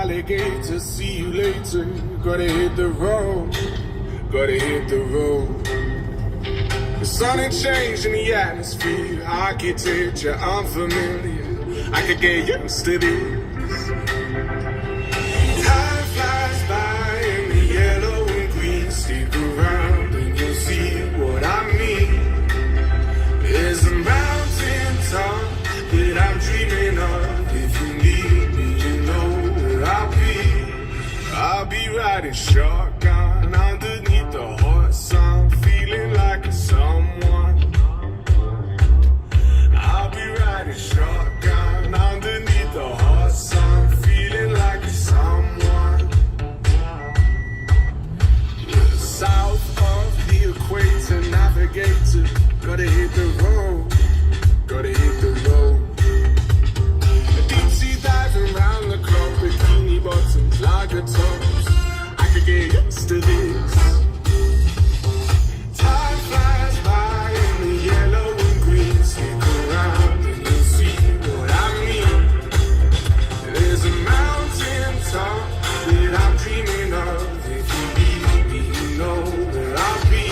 alligator, see you later. Gotta hit the road, gotta hit the road. The sun ain't changing the atmosphere, architecture unfamiliar. I could get used to this. Time flies by in the yellow and green. Stick around and you'll see what I mean. There's a mountain top that I'm dreaming of. If you need me, you know where I'll be. I'll be riding shotgun underneath the hot sun, feeling like a someone. I'll be riding shotgun underneath the hot sun, feeling like a someone. South of the equator, navigator, gotta hit the road, gotta hit the road. Deep sea diving round the clock, bikini bottoms, lager tops. I could get used to this. Time flies by in the yellow and green. Stick around and you'll see what I mean. There's a mountain top that I'm dreaming of. If you need me, you know where I'll be.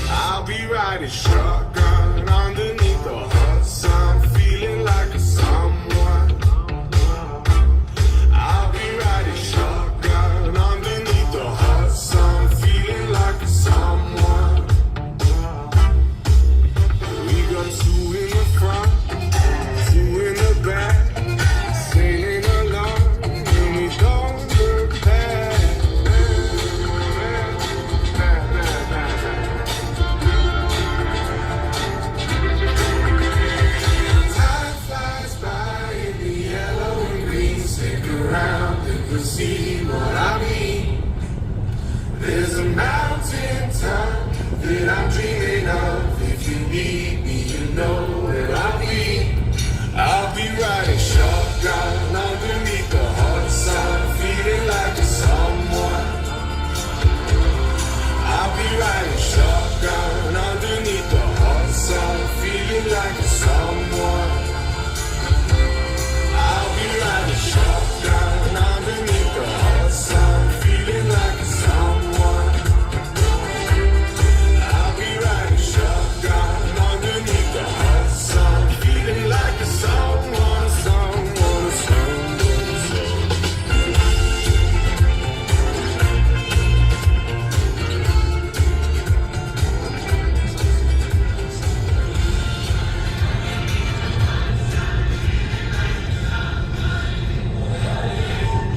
I'll be riding shotgun underneath the hot sun, feeling like a someone. I'll be riding shotgun underneath the hot sun, feeling like a someone. We got two in the front, two in the back, sailing along, and we don't look back. Time flies by in the yellow and green. Stick around and you'll see what I mean. There's a mountain top that I'm dreaming